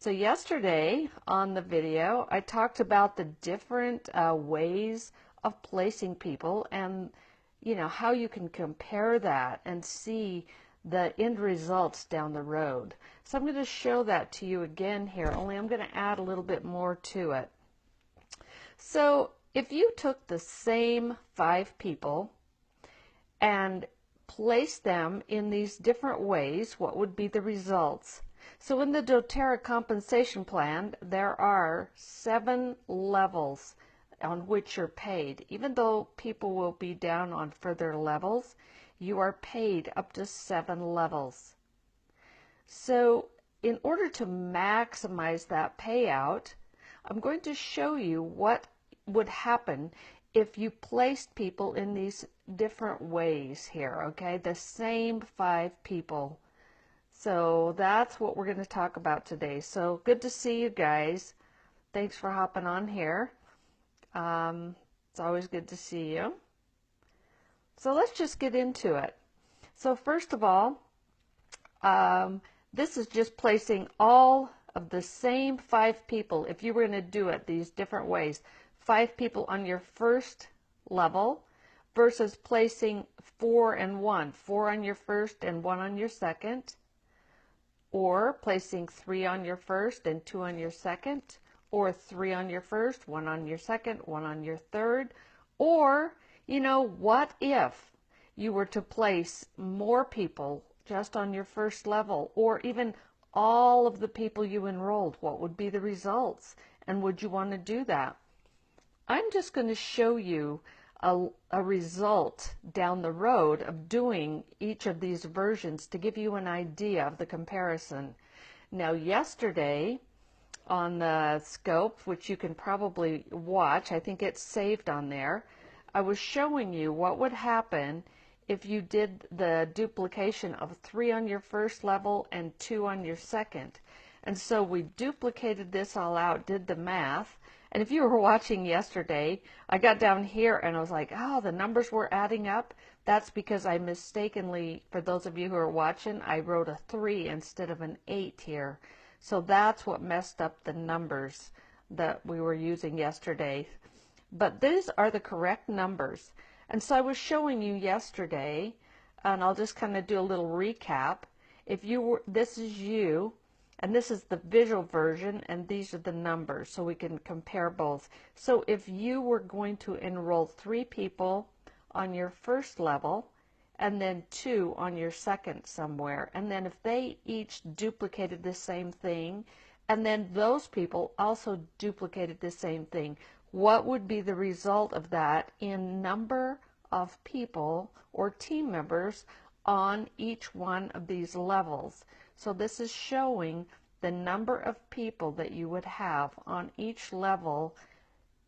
So yesterday on the video, I talked about the different ways of placing people and, how you can compare that and see the end results down the road. So I'm going to show that to you again here, only I'm going to add a little bit more to it. So if you took the same 5 people and placed them in these different ways, what would be the results? So in the doTERRA compensation plan, there are 7 levels on which you're paid. Even though people will be down on further levels, you are paid up to 7 levels. So in order to maximize that payout, I'm going to show you what would happen if you placed people in these different ways here, okay? The same 5 people. So that's what we're going to talk about today. So good to see you guys. Thanks for hopping on here. It's always good to see you. So let's just get into it. So first of all, this is just placing all of the same 5 people. If you were going to do it these different ways, 5 people on your first level versus placing 4 and 1, 4 on your first and 1 on your second, or placing 3 on your first and 2 on your second, or 3 on your first, 1 on your second, 1 on your third, or, what if you were to place more people just on your first level, or even all of the people you enrolled? What would be the results? And would you want to do that? I'm just going to show you a result down the road of doing each of these versions to give you an idea of the comparison. Now yesterday on the scope, which you can probably watch, I think it's saved on there, I was showing you what would happen if you did the duplication of 3 on your first level and 2 on your second. And so we duplicated this all out, did the math. And if you were watching yesterday, I got down here and I was like, oh, the numbers were adding up. That's because I mistakenly, for those of you who are watching, I wrote a 3 instead of an 8 here. So that's what messed up the numbers that we were using yesterday. But these are the correct numbers. And so I was showing you yesterday, and I'll just kind of do a little recap. If you were, this is you, and this is the visual version, and these are the numbers, so we can compare both. So if you were going to enroll 3 people on your first level, and then 2 on your second somewhere, and then if they each duplicated the same thing, and then those people also duplicated the same thing, what would be the result of that in number of people or team members on each one of these levels? So this is showing the number of people that you would have on each level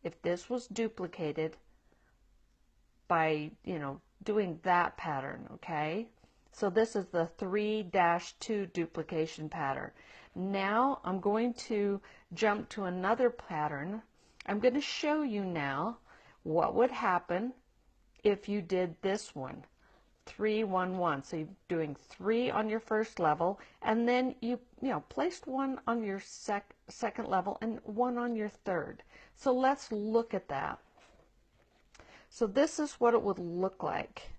if this was duplicated by, doing that pattern, okay? So this is the 3-2 duplication pattern. Now I'm going to jump to another pattern. I'm going to show you now what would happen if you did this one. 3, 1, 1. So you're doing 3 on your first level, and then you placed 1 on your second level and 1 on your third. So let's look at that. So this is what it would look like.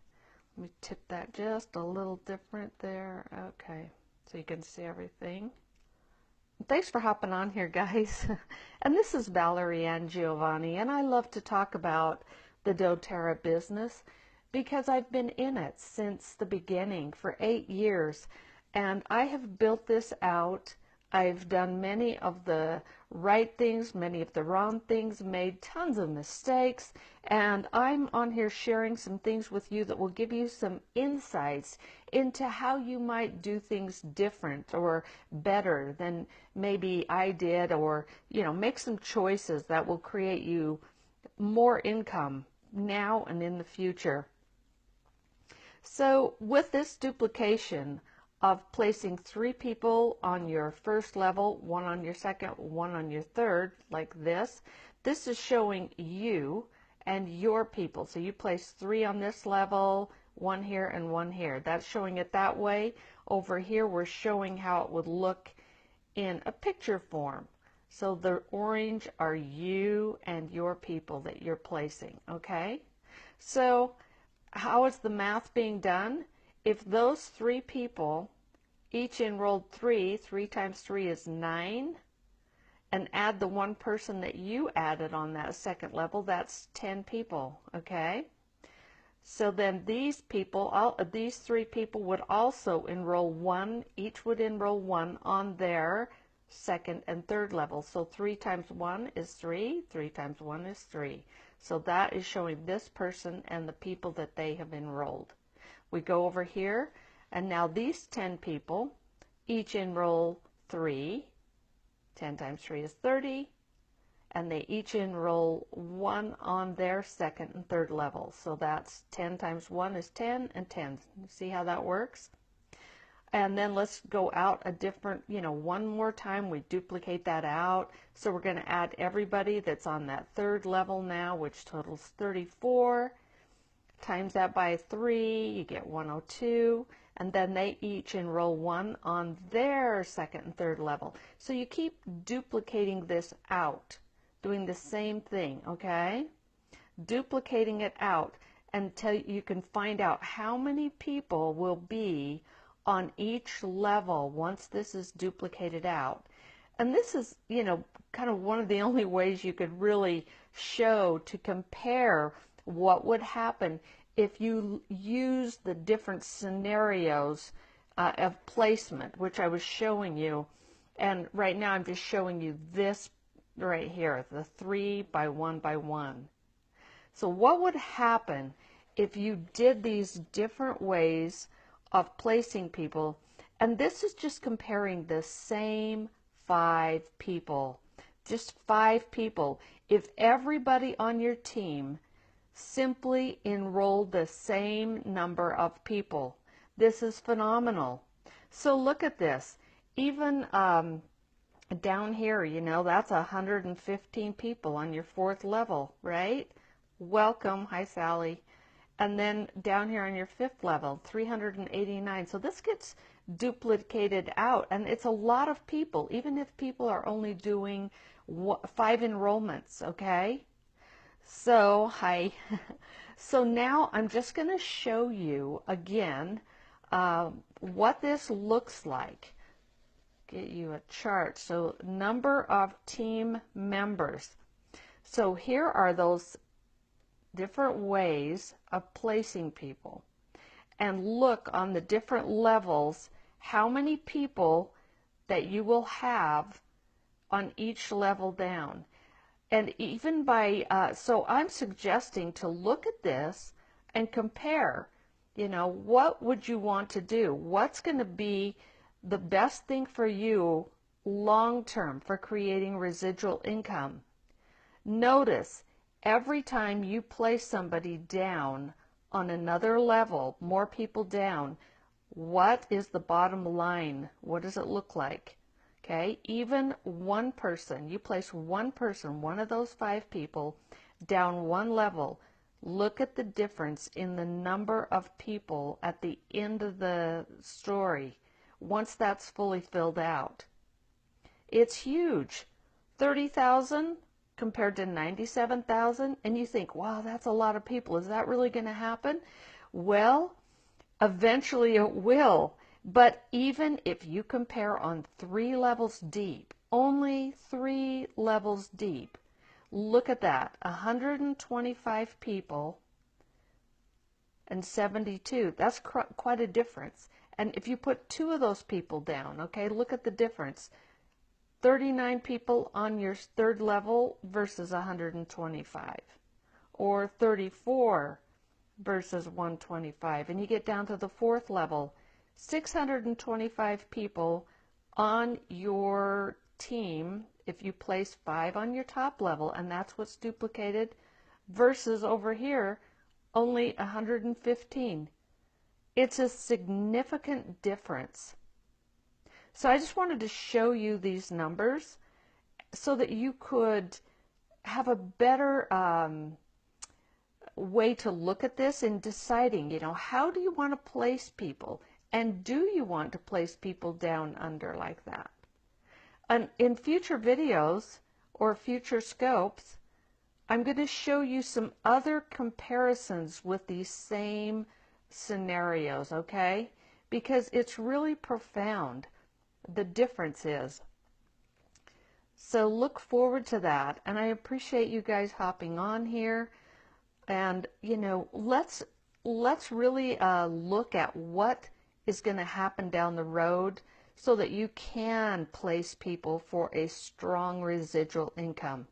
Let me tip that just a little different there. Okay, so you can see everything. Thanks for hopping on here, guys. And this is Valereiann Giovanni, and I love to talk about the doTERRA business because I've been in it since the beginning for 8 years, and I have built this out. I've done many of the right things, many of the wrong things, made tons of mistakes, and I'm on here sharing some things with you that will give you some insights into how you might do things different or better than maybe I did, or make some choices that will create you more income now and in the future. So with this duplication of placing 3 people on your first level, 1 on your second, 1 on your third, like this is showing you and your people. So you place 3 on this level, 1 here and 1 here. That's showing it that way. Over here we're showing how it would look in a picture form. So the orange are you and your people that you're placing, okay? So how is the math being done? If those 3 people each enrolled 3, 3 times 3 is 9, and add the 1 person that you added on that second level, that's 10 people, okay? So then these people, these 3 people would also enroll 1, each would enroll 1 on their second and third level. So 3 times 1 is 3, 3 times 1 is 3. So that is showing this person and the people that they have enrolled. We go over here, and now these 10 people each enroll 3. 10 times 3 is 30, and they each enroll 1 on their second and third level. So that's 10 times 1 is 10, and 10. See how that works? And then let's go out a different, one more time. We duplicate that out. So we're going to add everybody that's on that third level now, which totals 34. Times that by 3, you get 102. And then they each enroll 1 on their second and third level. So you keep duplicating this out, doing the same thing, okay? Duplicating it out until you can find out how many people will be on each level once this is duplicated out. And this is, kind of one of the only ways you could really show to compare what would happen if you use the different scenarios of placement, which I was showing you. And right now I'm just showing you this right here, the 3 by 1 by 1. So what would happen if you did these different ways of placing people? And this is just comparing the same 5 people, just 5 people. If everybody on your team simply enrolled the same number of people, this is phenomenal. So look at this. Even down here, that's 115 people on your 4th level, right? Welcome. Hi, Sally. And then down here on your 5th level, 389. So this gets duplicated out, and it's a lot of people, even if people are only doing 5 enrollments, okay? So, hi. So now I'm just going to show you again what this looks like. Get you a chart. So number of team members. So here are those different ways of placing people. And look on the different levels how many people that you will have on each level down. And even by, so I'm suggesting to look at this and compare, what would you want to do? What's going to be the best thing for you long term for creating residual income? Notice every time you place somebody down on another level, more people down, what is the bottom line? What does it look like? Okay, even one person, you place one person, one of those 5 people, down one level. Look at the difference in the number of people at the end of the story once that's fully filled out. It's huge. 30,000 compared to 97,000, and you think, wow, that's a lot of people. Is that really going to happen? Well, eventually it will. But even if you compare on 3 levels deep, only 3 levels deep, look at that, 125 people and 72. That's quite a difference. And if you put 2 of those people down, okay, look at the difference. 39 people on your 3rd level versus 125, or 34 versus 125. And you get down to the 4th level, 625 people on your team if you place 5 on your top level, and that's what's duplicated, versus over here only 115. It's a significant difference. So I just wanted to show you these numbers so that you could have a better way to look at this in deciding, how do you want to place people? And do you want to place people down under like that? in future videos or future scopes, I'm going to show you some other comparisons with these same scenarios, okay? Because it's really profound, the difference is. So look forward to that, and I appreciate you guys hopping on here. And let's really look at what is going to happen down the road so that you can place people for a strong residual income.